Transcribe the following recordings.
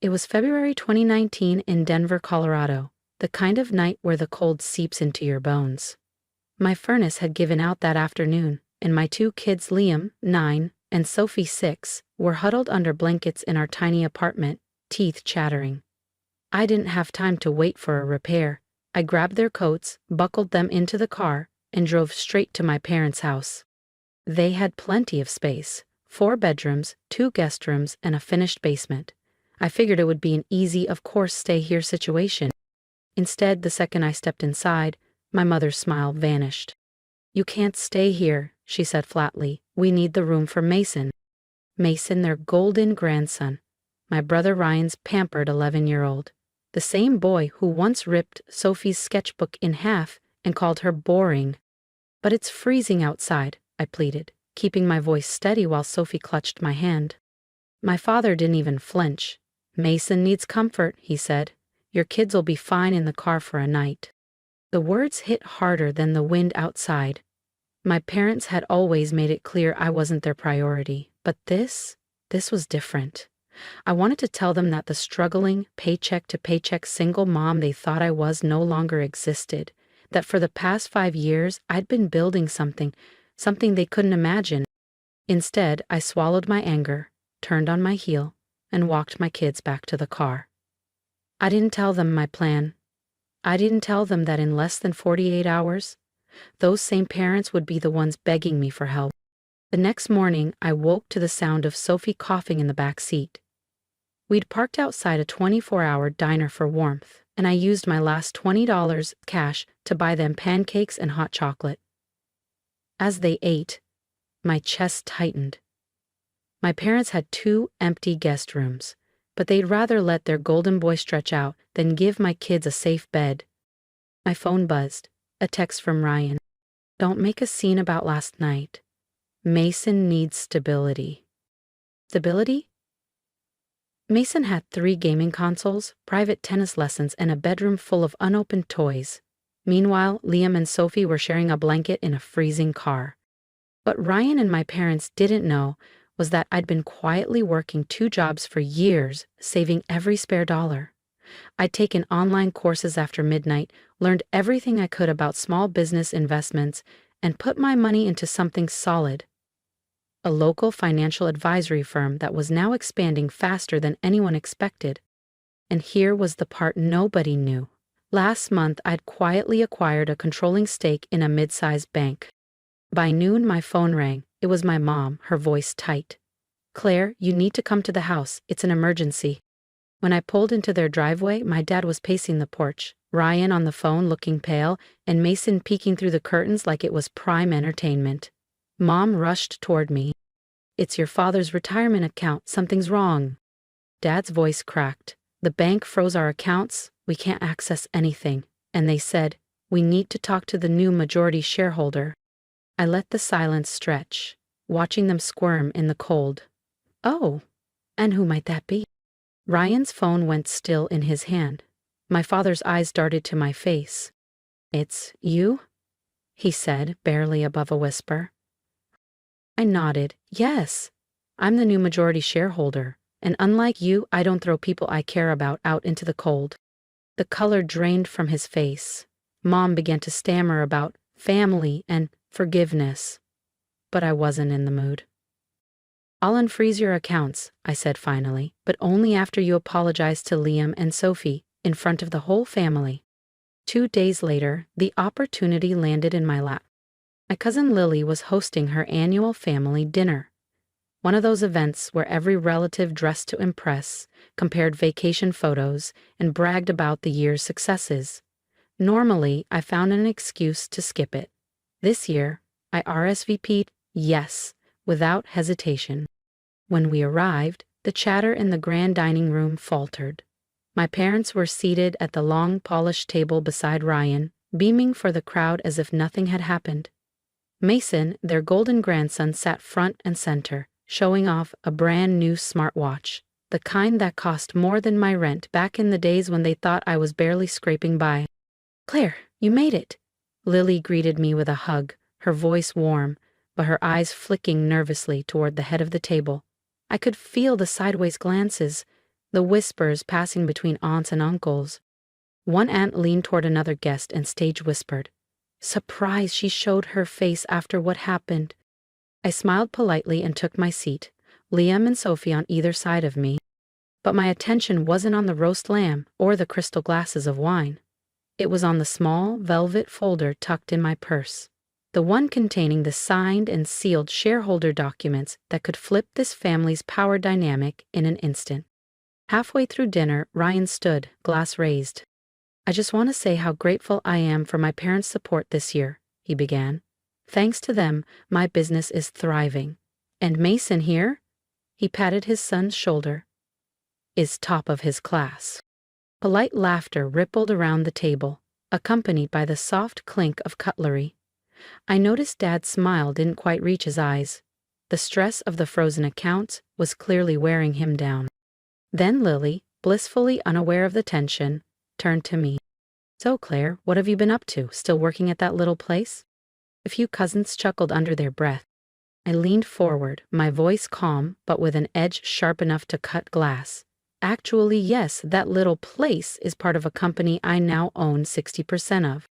It was February 2019 in Denver, Colorado, the kind of night where the cold seeps into your bones. My furnace had given out that afternoon, and my two kids, Liam, 9, and Sophie, 6, were huddled under blankets in our tiny apartment, teeth chattering. I didn't have time to wait for a repair. I grabbed their coats, buckled them into the car, and drove straight to my parents' house. They had plenty of space, 4 bedrooms, 2 guest rooms, and a finished basement. I figured it would be an easy, of course, stay here situation. Instead, the second I stepped inside, my mother's smile vanished. "You can't stay here," she said flatly. "We need the room for Mason." Mason, their golden grandson. My brother Ryan's pampered 11-year-old. The same boy who once ripped Sophie's sketchbook in half and called her boring. "But it's freezing outside," I pleaded, keeping my voice steady while Sophie clutched my hand. My father didn't even flinch. "Mason needs comfort," he said. "Your kids'll be fine in the car for a night." The words hit harder than the wind outside. My parents had always made it clear I wasn't their priority, but this was different. I wanted to tell them that the struggling, paycheck-to-paycheck single mom they thought I was no longer existed, that for the past 5 years I'd been building something they couldn't imagine. Instead, I swallowed my anger, turned on my heel, and walked my kids back to the car. I didn't tell them my plan. I didn't tell them that in less than 48 hours, those same parents would be the ones begging me for help. The next morning, I woke to the sound of Sophie coughing in the back seat. We'd parked outside a 24-hour diner for warmth, and I used my last $20 cash to buy them pancakes and hot chocolate. As they ate, my chest tightened. My parents had 2 empty guest rooms, but they'd rather let their golden boy stretch out than give my kids a safe bed. My phone buzzed, a text from Ryan. "Don't make a scene about last night. Mason needs stability." Stability? Mason had 3 gaming consoles, private tennis lessons, and a bedroom full of unopened toys. Meanwhile, Liam and Sophie were sharing a blanket in a freezing car. What Ryan and my parents didn't know was that I'd been quietly working 2 jobs for years, saving every spare dollar. I'd taken online courses after midnight, learned everything I could about small business investments, and put my money into something solid. A local financial advisory firm that was now expanding faster than anyone expected. And here was the part nobody knew. Last month, I'd quietly acquired a controlling stake in a mid-sized bank. By noon, my phone rang. It was my mom, her voice tight. "Claire, you need to come to the house. It's an emergency." When I pulled into their driveway, my dad was pacing the porch, Ryan on the phone looking pale, and Mason peeking through the curtains like it was prime entertainment. Mom rushed toward me. "It's your father's retirement account. Something's wrong." Dad's voice cracked. "The bank froze our accounts. We can't access anything." And they said, "We need to talk to the new majority shareholder." I let the silence stretch, watching them squirm in the cold. "Oh, and who might that be?" Ryan's phone went still in his hand. My father's eyes darted to my face. "It's you?" he said, barely above a whisper. I nodded. "Yes, I'm the new majority shareholder, and unlike you, I don't throw people I care about out into the cold." The color drained from his face. Mom began to stammer about family and forgiveness, but I wasn't in the mood. "I'll unfreeze your accounts," I said finally, "but only after you apologize to Liam and Sophie in front of the whole family." 2 days later, the opportunity landed in my lap. My cousin Lily was hosting her annual family dinner. One of those events where every relative dressed to impress, compared vacation photos, and bragged about the year's successes. Normally, I found an excuse to skip it. This year, I RSVP'd yes, without hesitation. When we arrived, the chatter in the grand dining room faltered. My parents were seated at the long, polished table beside Ryan, beaming for the crowd as if nothing had happened. Mason, their golden grandson, sat front and center, showing off a brand new smartwatch, the kind that cost more than my rent back in the days when they thought I was barely scraping by. "Claire, you made it!" Lily greeted me with a hug, her voice warm, but her eyes flicking nervously toward the head of the table. I could feel the sideways glances. the whispers passing between aunts and uncles. One aunt leaned toward another guest and stage whispered, "Surprise she showed her face after what happened." I smiled politely and took my seat, Liam and Sophie on either side of me. But my attention wasn't on the roast lamb or the crystal glasses of wine. It was on the small velvet folder tucked in my purse, the one containing the signed and sealed shareholder documents that could flip this family's power dynamic in an instant. Halfway through dinner, Ryan stood, glass raised. "I just want to say how grateful I am for my parents' support this year," he began. "Thanks to them, my business is thriving. And Mason here," he patted his son's shoulder, "is top of his class." Polite laughter rippled around the table, accompanied by the soft clink of cutlery. I noticed Dad's smile didn't quite reach his eyes. The stress of the frozen accounts was clearly wearing him down. Then Lily, blissfully unaware of the tension, turned to me. "So, Claire, what have you been up to? Still working at that little place?" A few cousins chuckled under their breath. I leaned forward, my voice calm but with an edge sharp enough to cut glass. "Actually, yes, that little place is part of a company I now own 60% of."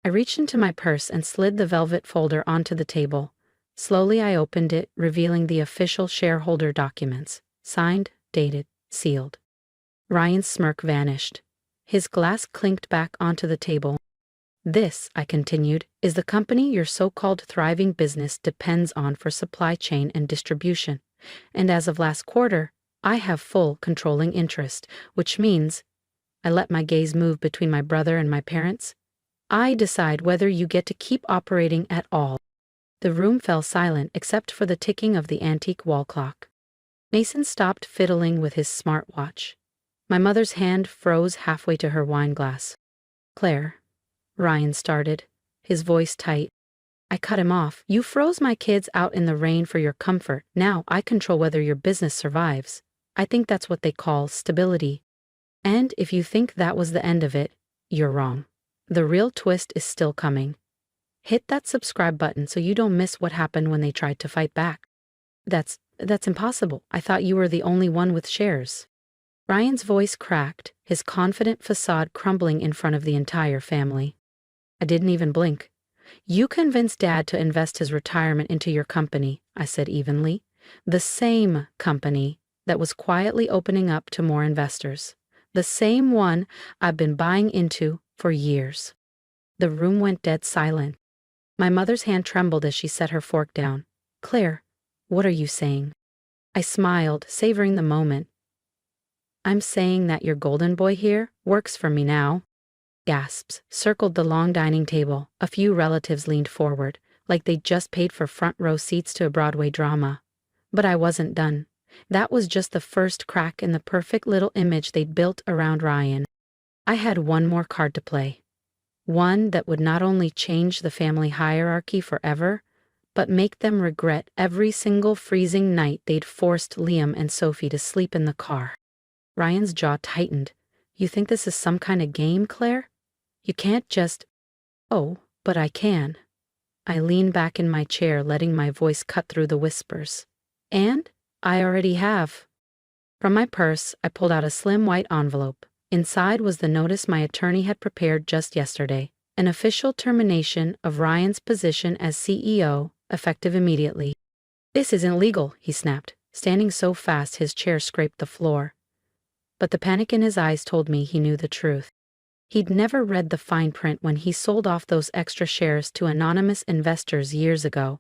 I reached into my purse and slid the velvet folder onto the table. Slowly I opened it, revealing the official shareholder documents, signed, dated, sealed. Ryan's smirk vanished. His glass clinked back onto the table. "This," I continued, "is the company your so-called thriving business depends on for supply chain and distribution. And as of last quarter, I have full controlling interest, which means," I let my gaze move between my brother and my parents, "I decide whether you get to keep operating at all." The room fell silent except for the ticking of the antique wall clock. Mason stopped fiddling with his smartwatch. My mother's hand froze halfway to her wine glass. "Claire," Ryan started, his voice tight. I cut him off. "You froze my kids out in the rain for your comfort. Now I control whether your business survives. I think that's what they call stability. And if you think that was the end of it, you're wrong. The real twist is still coming. Hit that subscribe button so you don't miss what happened when they tried to fight back." That's impossible. I thought you were the only one with shares." Ryan's voice cracked, his confident facade crumbling in front of the entire family. I didn't even blink. "You convinced Dad to invest his retirement into your company," I said evenly. "The same company that was quietly opening up to more investors. The same one I've been buying into for years." The room went dead silent. My mother's hand trembled as she set her fork down. "Claire, what are you saying?" I smiled, savoring the moment. "I'm saying that your golden boy here works for me now." Gasps circled the long dining table. A few relatives leaned forward, like they'd just paid for front row seats to a Broadway drama. But I wasn't done. That was just the first crack in the perfect little image they'd built around Ryan. I had one more card to play. One that would not only change the family hierarchy forever, but make them regret every single freezing night they'd forced Liam and Sophie to sleep in the car. Ryan's jaw tightened. "You think this is some kind of game, Claire? You can't just—" "Oh, but I can." I leaned back in my chair, letting my voice cut through the whispers. "And I already have." From my purse, I pulled out a slim white envelope. Inside was the notice my attorney had prepared just yesterday, an official termination of Ryan's position as CEO, effective immediately. "This isn't legal," he snapped, standing so fast his chair scraped the floor. But the panic in his eyes told me he knew the truth. He'd never read the fine print when he sold off those extra shares to anonymous investors years ago.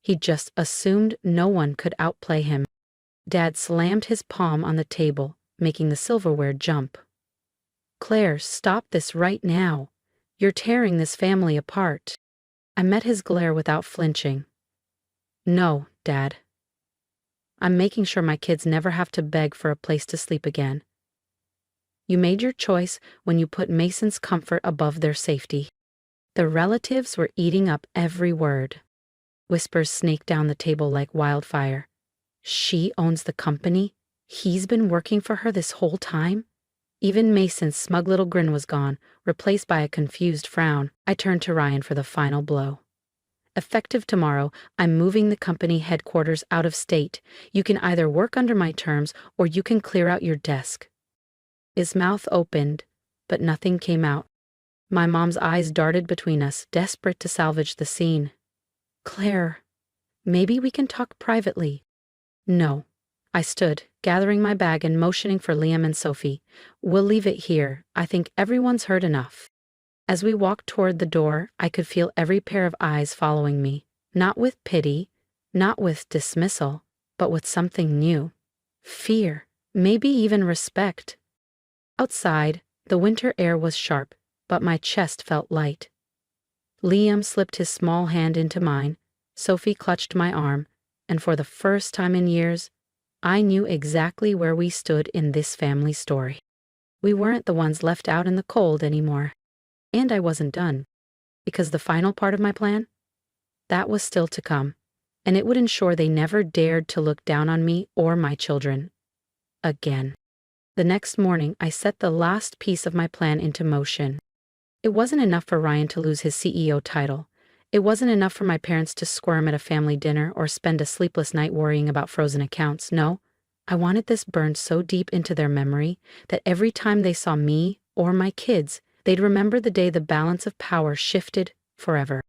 He'd just assumed no one could outplay him. Dad slammed his palm on the table, making the silverware jump. "Claire, stop this right now. You're tearing this family apart." I met his glare without flinching. "No, Dad. I'm making sure my kids never have to beg for a place to sleep again. You made your choice when you put Mason's comfort above their safety." The relatives were eating up every word. Whispers snaked down the table like wildfire. "She owns the company? He's been working for her this whole time?" Even Mason's smug little grin was gone, replaced by a confused frown. I turned to Ryan for the final blow. Effective tomorrow, I'm moving the company headquarters out of state. You can either work under my terms or you can clear out your desk. His mouth opened, but nothing came out. My mom's eyes darted between us, desperate to salvage the scene. Claire, maybe we can talk privately. No. I stood, gathering my bag and motioning for Liam and Sophie. We'll leave it here. I think everyone's heard enough. As we walked toward the door, I could feel every pair of eyes following me, not with pity, not with dismissal, but with something new. Fear, maybe even respect. Outside, the winter air was sharp, but my chest felt light. Liam slipped his small hand into mine, Sophie clutched my arm, and for the first time in years, I knew exactly where we stood in this family story. We weren't the ones left out in the cold anymore. And I wasn't done. Because the final part of my plan? That was still to come, and it would ensure they never dared to look down on me or my children. Again. The next morning, I set the last piece of my plan into motion. It wasn't enough for Ryan to lose his CEO title. It wasn't enough for my parents to squirm at a family dinner or spend a sleepless night worrying about frozen accounts. No, I wanted this burned so deep into their memory that every time they saw me or my kids, they'd remember the day the balance of power shifted forever.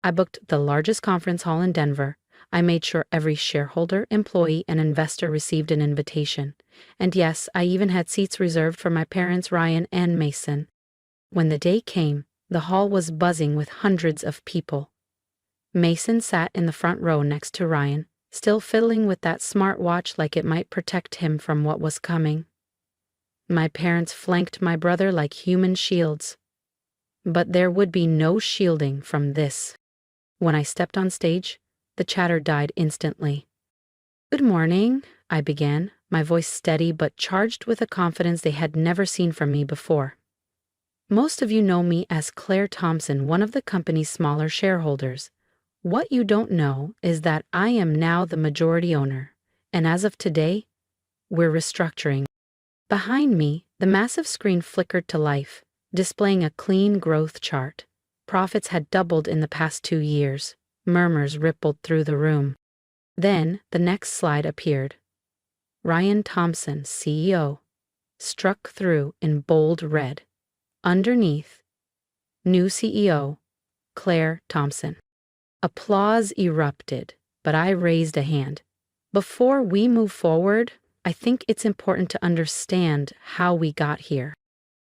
I booked the largest conference hall in Denver. I made sure every shareholder, employee, and investor received an invitation. And yes, I even had seats reserved for my parents, Ryan and Mason. When the day came, the hall was buzzing with hundreds of people. Mason sat in the front row next to Ryan, still fiddling with that smartwatch like it might protect him from what was coming. My parents flanked my brother like human shields. But there would be no shielding from this. When I stepped on stage, the chatter died instantly. "Good morning," I began, my voice steady but charged with a confidence they had never seen from me before. "Most of you know me as Claire Thompson, one of the company's smaller shareholders. What you don't know is that I am now the majority owner, and as of today, we're restructuring." Behind me, the massive screen flickered to life, displaying a clean growth chart. Profits had doubled in the past 2 years. Murmurs rippled through the room. Then, the next slide appeared. Ryan Thompson, CEO, struck through in bold red. Underneath, new CEO, Claire Thompson. Applause erupted, but I raised a hand. Before we move forward, I think it's important to understand how we got here.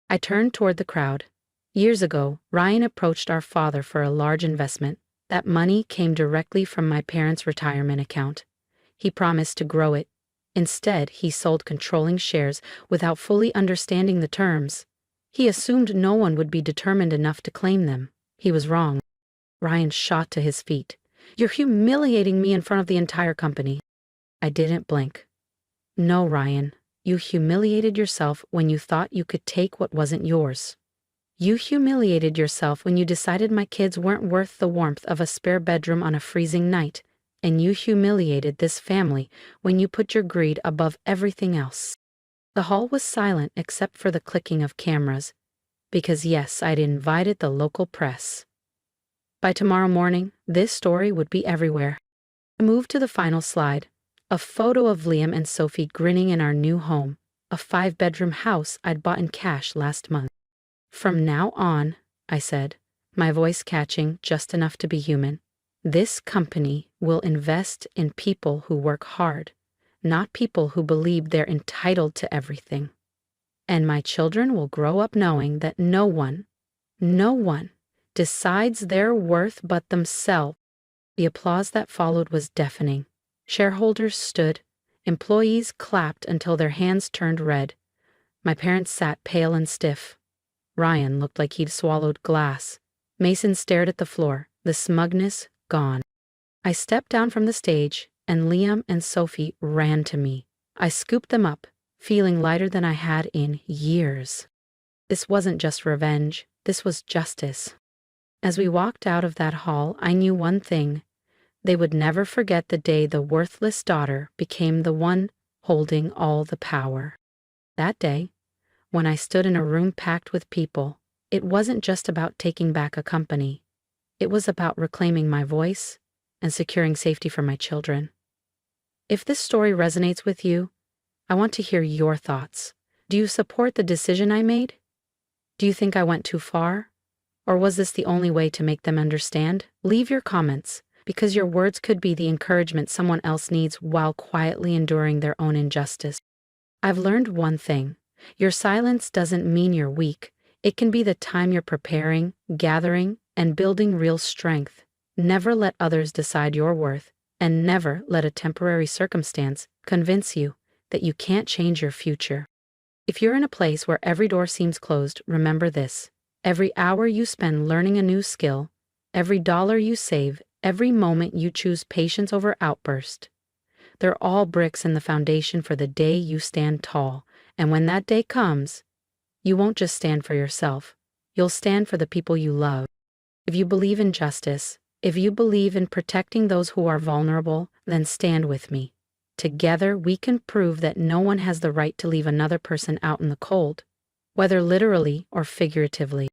I turned toward the crowd. Years ago, Ryan approached our father for a large investment. That money came directly from my parents' retirement account. He promised to grow it. Instead, he sold controlling shares without fully understanding the terms. He assumed no one would be determined enough to claim them. He was wrong. Ryan shot to his feet. "You're humiliating me in front of the entire company." I didn't blink. "No, Ryan, you humiliated yourself when you thought you could take what wasn't yours. You humiliated yourself when you decided my kids weren't worth the warmth of a spare bedroom on a freezing night, and you humiliated this family when you put your greed above everything else." The hall was silent except for the clicking of cameras, because yes, I'd invited the local press. By tomorrow morning, this story would be everywhere. I moved to the final slide, a photo of Liam and Sophie grinning in our new home, a 5-bedroom house I'd bought in cash last month. "From now on," I said, my voice catching just enough to be human, "this company will invest in people who work hard, not people who believe they're entitled to everything. And my children will grow up knowing that no one decides their worth but themselves." The applause that followed was deafening. Shareholders stood. Employees clapped until their hands turned red. My parents sat pale and stiff. Ryan looked like he'd swallowed glass. Mason stared at the floor, the smugness gone. I stepped down from the stage, and Liam and Sophie ran to me. I scooped them up, feeling lighter than I had in years. This wasn't just revenge, this was justice. As we walked out of that hall, I knew one thing. They would never forget the day the worthless daughter became the one holding all the power. That day, when I stood in a room packed with people, it wasn't just about taking back a company. It was about reclaiming my voice and securing safety for my children. If this story resonates with you, I want to hear your thoughts. Do you support the decision I made? Do you think I went too far? Or was this the only way to make them understand? Leave your comments, because your words could be the encouragement someone else needs while quietly enduring their own injustice. I've learned one thing. Your silence doesn't mean you're weak. It can be the time you're preparing, gathering, and building real strength. Never let others decide your worth, and never let a temporary circumstance convince you that you can't change your future. If you're in a place where every door seems closed, remember this. Every hour you spend learning a new skill, every dollar you save, every moment you choose patience over outburst, they're all bricks in the foundation for the day you stand tall. And when that day comes, you won't just stand for yourself. You'll stand for the people you love. If you believe in justice, if you believe in protecting those who are vulnerable, then stand with me. Together we can prove that no one has the right to leave another person out in the cold, whether literally or figuratively.